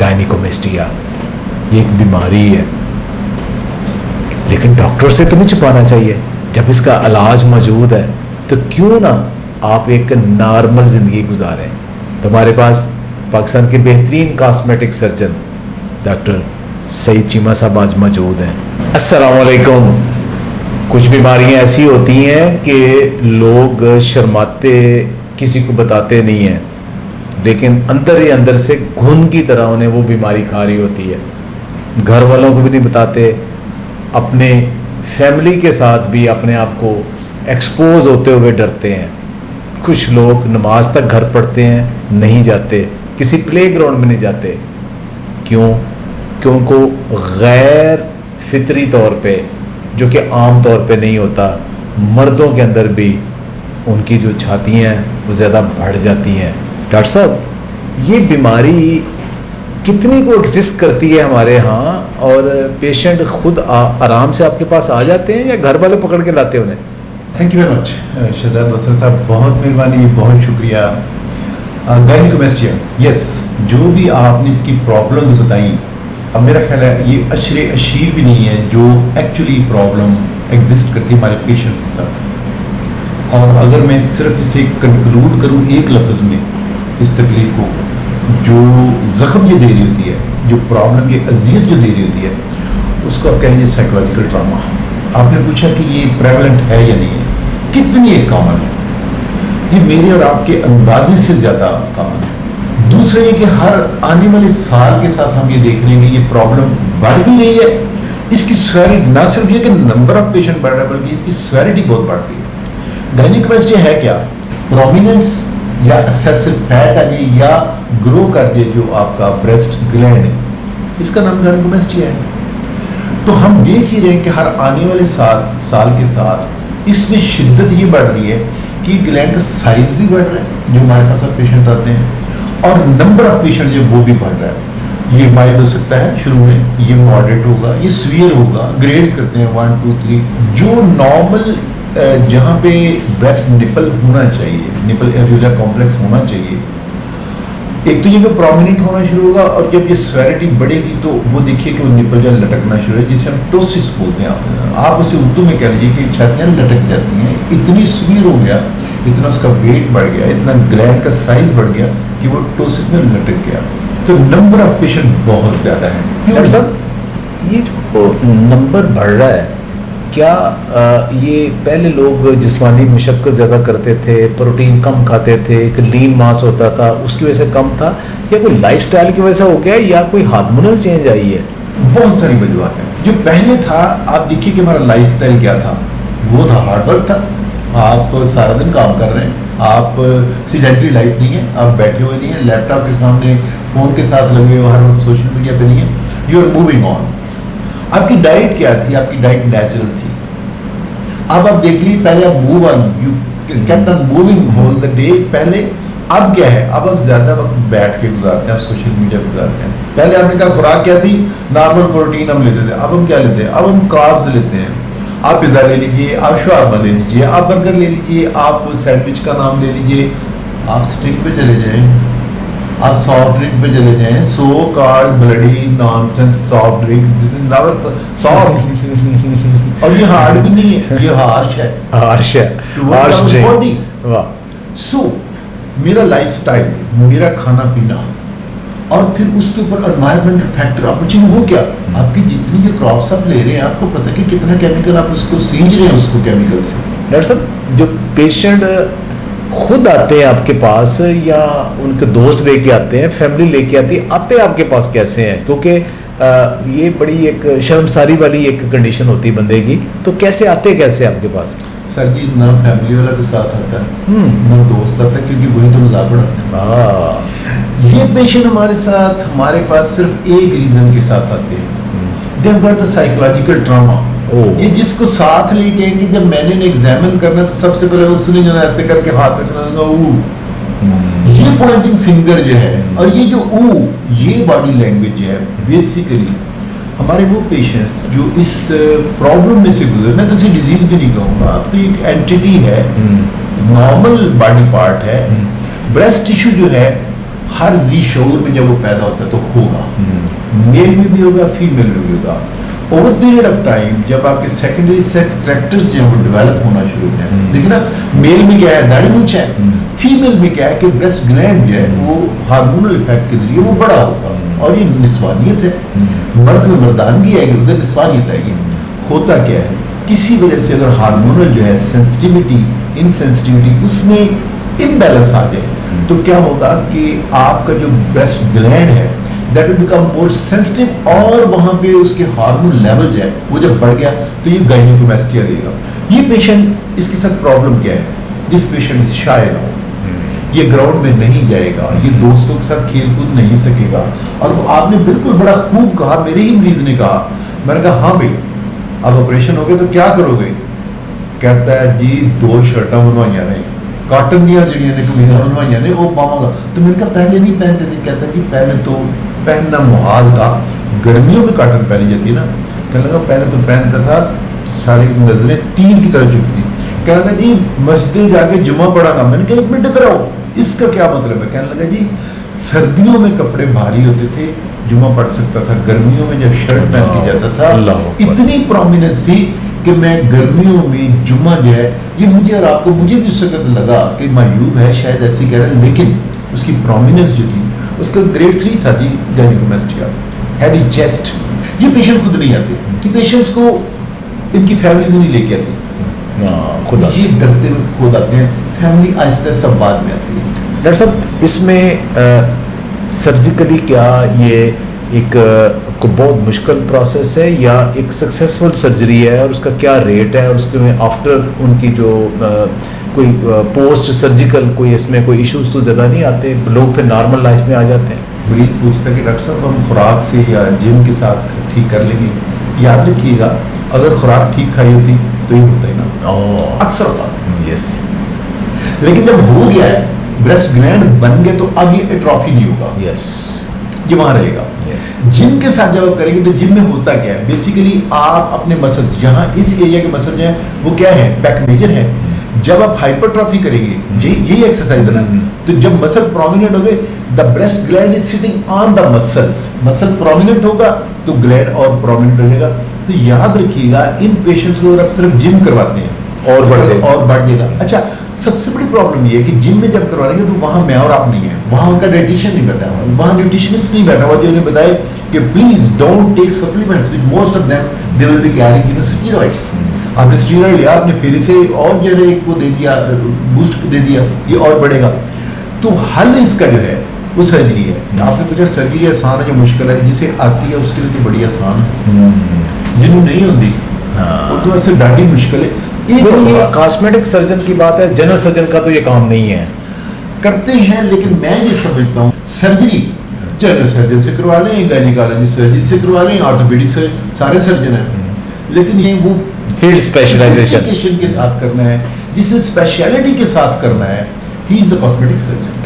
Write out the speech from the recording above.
گائنیکومیسٹیا یہ ایک بیماری ہے, لیکن ڈاکٹر سے تو نہیں چھپانا چاہیے. جب اس کا علاج موجود ہے تو کیوں نہ آپ ایک نارمل زندگی گزاریں. تو ہمارے پاس پاکستان کے بہترین کاسمیٹک سرجن ڈاکٹر سعید چیمہ صاحب آج موجود ہیں. السلام علیکم. کچھ بیماریاں ایسی ہوتی ہیں کہ لوگ شرماتے, کسی کو بتاتے نہیں ہیں, لیکن اندر ہی اندر سے گھن کی طرح انہیں وہ بیماری کھا رہی ہوتی ہے. گھر والوں کو بھی نہیں بتاتے, اپنے فیملی کے ساتھ بھی اپنے آپ کو ایکسپوز ہوتے ہوئے ڈرتے ہیں. کچھ لوگ نماز تک گھر پڑھتے ہیں, نہیں جاتے, کسی پلے گراؤنڈ میں نہیں جاتے. کیوں؟ کہ ان کو غیر فطری طور پہ, جو کہ عام طور پہ نہیں ہوتا, مردوں کے اندر بھی ان کی جو چھاتیاں ہیں وہ زیادہ بڑھ جاتی ہیں. ڈاکٹر صاحب یہ بیماری کتنی کو ایگزسٹ کرتی ہے ہمارے ہاں, اور پیشنٹ خود آرام سے آپ کے پاس آ جاتے ہیں یا گھر والے پکڑ کے لاتے انہیں؟ Thank you very much Shahzad بصر صاحب, بہت مہربانی, بہت شکریہ. گائنیکومیسٹیا, یس, جو بھی آپ نے اس کی پرابلمز بتائیں, اب میرا خیال ہے یہ عشر اشیر بھی نہیں ہے جو ایکچولی پرابلم ایگزسٹ کرتی ہے ہمارے پیشنٹس کے ساتھ. اور اگر میں صرف اسے کنکلوڈ کروں ایک لفظ میں اس تکلیف کو, جو زخم یہ دے رہی ہوتی ہے, جو پرابلم, یہ اذیت جو دے رہی ہوتی ہے, اس کو آپ کہہ لیجیے سائیکولوجیکل ٹراما. آپ نے پوچھا کہ یہ پریویلنٹ ہے یا نہیں ہے, کتنی ایک کامن ہے, یہ میرے اور آپ کے اندازے سے زیادہ کامن ہے. دوسرا یہ کہ ہر آنے والے سال کے ساتھ ہم یہ دیکھ رہے ہیں کہ یہ پرابلم بڑھ بھی رہی ہے. اس کی سویرٹی, نہ صرف یہ کہ نمبر آف پیشنٹ بڑھ رہا ہے بلکہ اس کی سویرٹی بہت بڑھ رہی ہے. گائنیکومیسٹیا ہے کیا؟ پرومیننس یا ایکسیسو فیٹ آ جائے یا گرو کر دے جو آپ کا بریسٹ گلینڈ ہے, اس کا نام گائنیکومیسٹیا ہے. تو ہم دیکھ ہی رہے ہیں کہ ہر آنے والے سال کے ساتھ اس میں شدت یہ بڑھ رہی ہے کہ گلینڈ کا سائز بھی بڑھ رہا ہے جو ہمارے پاس اب پیشنٹ آتے ہیں, اور نمبر آف پیشنٹ جو وہ بھی بڑھ رہا ہے. یہ مائلڈ ہو سکتا ہے شروع میں, یہ ماڈریٹ ہوگا, یہ سویئر ہوگا, گریڈز کرتے ہیں 1 2 3. جو نارمل جہاں پہ بریسٹ نپل ہونا چاہیے, نپل ایریولا کمپلیکس ہونا چاہیے, ایک تو یہ کہ پرومیننٹ ہونا شروع ہوگا, اور جب یہ سویرٹی بڑھے گی تو وہ دیکھیے کہ وہ نپل جو لٹکنا شروع ہے, جسے ہم ٹوسس بولتے ہیں. آپ اسے اردو میں کہہ لیجیے کہ چھاتیاں لٹک جاتی ہیں. اتنی سویر ہو گیا, اتنا اس کا ویٹ بڑھ گیا, اتنا گلینڈ کا سائز بڑھ گیا کہ وہ ٹوسس میں لٹک گیا. تو نمبر آف پیشنٹ بہت زیادہ ہے. ڈاکٹر صاحب یہ جو نمبر بڑھ رہا ہے, کیا یہ پہلے لوگ جسمانی مشقت زیادہ کرتے تھے, پروٹین کم کھاتے تھے, ایک لین ماس ہوتا تھا, اس کی وجہ سے کم تھا, یا کوئی لائف سٹائل کی وجہ سے ہو گیا, یا کوئی ہارمونل چینج آئی ہے؟ بہت ساری وجوہات ہیں. جو پہلے تھا, آپ دیکھیے کہ ہمارا لائف سٹائل کیا تھا, وہ تھا ہارڈ ورک تھا. آپ سارا دن کام کر رہے ہیں, آپ سیڈنٹری لائف نہیں ہے, آپ بیٹھے ہوئے نہیں ہیں لیپ ٹاپ کے سامنے, فون کے ساتھ لگے ہوئے, ہر وقت سوشل میڈیا پہ نہیں ہے, یو آر موونگ آن. آپ کی ڈائٹ کیا تھی؟ آپ کی ڈائٹ نیچرل تھی. اب آپ دیکھ لیجیے, پہلے آپ move on, you kept on moving whole the day پہلے. اب کیا ہے, اب آپ زیادہ وقت بیٹھ کے گزارتے ہیں, آپ سوشل میڈیا گزارتے ہیں. پہلے آپ نے کہا خوراک کیا تھی؟ نارمل پروٹین ہم لیتے تھے. اب ہم کیا لیتے ہیں؟ اب ہم کاربز لیتے ہیں. آپ پیزا لے لیجیے, آپ شاورما لے لیجیے, آپ برگر لے لیجیے, آپ سینڈوچ کا نام لے لیجیے, آپ اسٹرنگ پہ چلے جائیں, آپ سافٹ ڈرنک پہ چلے جائیں. So called bloody nonsense soft drink, this is not a soft, اور یہ ہارڈ بھی نہیں ہے, یہ ہارش ہے, ہارش ہے, ہارش باڈی. سو میرا لائف سٹائل, میرا کھانا پینا, اور پھر اس کے اوپر انوائرمنٹل فیکٹر. آپ پوچھیں وہ کیا, آپ کی جتنی جو کراپس آپ لے رہے ہیں, آپ کو پتہ کہ کتنا کیمیکل آپ اس کو سینچ رہے ہیں, اس کو کیمیکل سے. ڈاکٹر صاحب جو پیشنٹ خود آتے ہیں آپ کے پاس, یا ان کے دوست لے کے آتے ہیں, فیملی لے کے آتی ہے, آتے آپ کے پاس کیسے ہیں؟ کیونکہ یہ بڑی ایک شرمساری والی ایک کنڈیشن ہوتی ہے بندے کی, تو کیسے آتے کیسے آپ کے پاس؟ سر جی, نہ فیملی والا کے ساتھ آتا ہے, نہ دوست آتا ہے, کیونکہ وہی تو مذاق اڑاتے ہیں. یہ پیشنٹ ہمارے ساتھ, ہمارے پاس صرف ایک ریزن کے ساتھ آتے ہیں, they have got the psychological trauma. یہ جس کو ساتھ لے کے کہ جب میں نے ایگزامن کرنا تو سب سے پہلے اس نے جو ہے ایسے کر کے ہاتھ رکھنا, یہ پوائنٹنگ فنگر جو ہے, اور یہ جو یہ باڈی لینگویج جو ہے, بیسیکلی ہمارے وہ پیشنٹس جو اس پرابلم میں سے گزرے, میں تو اسے ڈیزیز بھی نہیں کہوں گا, اب تو ایک اینٹیٹی ہے, نارمل باڈی پارٹ ہے. بریسٹ ٹیشو جو ہے ہر ذی شعور میں جب وہ پیدا ہوتا ہے تو ہوگا، میل میں بھی ہوگا، فیمیل میں بھی ہوگا. اوور پیریڈ آف ٹائم جب آپ کے سیکنڈری سیکس کریکٹرز جو ہیں وہ ڈیولپ ہونا شروع ہو جائیں، دیکھیں نا میل میں کیا ہے داڑھی مونچھ ہے، فیمیل میں کیا ہے کہ بریسٹ گلینڈ جو ہے وہ ہارمونل افیکٹ کے ذریعے وہ بڑا ہوگا، اور یہ نسوانیت ہے، مرد میں مردانگی آئے گی، ادھر نسوانیت آئے گی. ہوتا کیا ہے کسی وجہ سے اگر ہارمونل جو ہے سینسٹیوٹی انسینسٹیوٹی اس میں امبیلنس آ جائے تو کیا ہوگا کہ آپ کا جو بریسٹ گلینڈ ہے that will become more sensitive, اور وہاں پہ اس کے ہارمون لیول جو ہے وہ جب بڑھ گیا تو یہ گائنیکومیسٹیا دے گا. یہ پیشنٹ اس کے ساتھ پرابلم کیا ہے، دس پیشنٹ از شائے ناؤ، یہ گراؤنڈ میں نہیں جائے گا، یہ دوستوں کے ساتھ کھیل کود نہیں سکے گا. اور آپ نے بالکل بڑا خوب کہا، میرے ہی مریض نے کہا، میں نے کہا ہاں بھائی اب آپریشن ہو گیا تو کیا کرو گے؟ کہتا ہے جی 2 شرٹاں بنوائیاں نے، کاٹن دیا جڑیاں نے قمیضاں بنوائیاں نے، وہ پاؤں گا. تو میں نے کہا پہلے نہیں پہنتے تھے؟ کہتا ہے جی پہلے تو پہننا محال تھا، گرمیوں میں کاٹن پہنی جاتی نا. کہنے لگا پہلے تو پہنتا تھا ساری نظریں تیر کی طرح جھکتی. کہنے لگا جی مسجد جا کے جمعہ پڑھا نا. میں نے کہا 1 منٹ کراؤ، اس کا کیا مطلب ہے؟ کہنے لگا جی سردیوں میں کپڑے بھاری ہوتے تھے، جمعہ پڑھ سکتا تھا، گرمیوں میں جب شرٹ پہن کے جاتا تھا اتنی پرومیننس تھی کہ میں گرمیوں میں جمعہ جو ہے یہ مجھے اور آپ کو مجھے بھی اس وقت لگا کہ معیوب ہے شاید ایسے کہہ رہے ہیں، لیکن اس کی پرومیننس جو تھی اس کا گریڈ 3 تھا جی گائنیکومیسٹیا، ہیوی چیسٹ. یہ پیشنٹ خود نہیں آتے، یہ پیشنٹس کو ان کی فیملیز نہیں لے کے آتی، خدا یہ ڈرتے ہوئے خود آتے ہیں، فیملی آہستہ سب بعد میں آتی ہے. ڈاکٹر صاحب اس میں سرجیکلی کیا یہ ایک کو بہت مشکل پروسیس ہے یا ایک سکسیسفل سرجری ہے، اور اس کا کیا ریٹ ہے، اور اس کے میں آفٹر ان کی جو کوئی پوسٹ سرجیکل کوئی اس میں کوئی ایشوز تو زیادہ نہیں آتے، لوگ پھر نارمل لائف میں آ جاتے ہیں؟ مریض پوچھتا ہے کہ ڈاکٹر صاحب ہم خوراک سے یا جم کے ساتھ ٹھیک کر لیں گے. یاد رکھیے گا اگر خوراک ٹھیک کھائی ہوتی تو یہ ہوتا ہی نا، اکثر ہوتا. یس. لیکن جب ہو گیا ہے بریسٹ گلینڈ بن گئے تو اب یہ ایٹرافی نہیں ہوگا، یس یہ وہاں رہے گا. جم کے ساتھ جب آپ کریں گے تو جم میں ہوتا کیا ہے بیسیکلی آپ اپنے مسل جہاں اس ایریا کے مسل جو ہیں وہ کیا ہے بیک میجر ہے. جب آپ ہائپرٹرافی کریں گے یہی ایکسرسائز ہے نا، تو جب مسل پرومیننٹ ہو گئے دا breast gland is sitting on the muscles, مسل پرومیننٹ ہوگا تو گلینڈ اور پرومیننٹ رہے گا. تو یاد رکھیے گا ان پیشنٹس کو اگر آپ صرف جم کرواتے ہیں اور بڑھ جائے گا. اچھا سب سے بڑی پرابلم یہ ہے کہ جم میں جب کروا رہے گے تو وہاں میں اور آپ نہیں ہے، وہاں ان کا ڈائٹیشین نہیں بیٹھا ہوا، وہاں نیوٹریشنسٹ نہیں بیٹھا ہوا جو انہیں بتائے کہ please don't take supplements which most of them they will be carrying steroids. آپ نے اسٹیرائڈ لیا، آپ نے پھر سے اور جو ہے ایک کو دے دیا بوسٹ دے دیا، یہ اور بڑھے گا. تو حل اس کا جو ہے وہ سرجری ہے. آپ نے پوچھا سرجری آسان ہے یا مشکل ہے؟ جسے آتی ہے اس کے لیے تو بڑی آسان ہے، جنہوں نہیں ہوتی وہ تو ایسے ڈاڈی مشکل ہے. یہ کاسمیٹک سرجن کی بات ہے، جنرل سرجن کا تو یہ کام نہیں ہے. کرتے ہیں لیکن میں یہ سمجھتا ہوں سرجری جنرل سرجن سے کروا لیں، گائنیکالوجسٹ سرجری سے کروا لیں، آرتھوپیڈک سے سارے سرجن ہیں، لیکن یہ وہ فیلڈ اسپیشلائزیشن کے ساتھ کرنا ہے، جسے اسپیشلٹی کے ساتھ کرنا ہے، ہی از دا کاسمیٹک سرجن.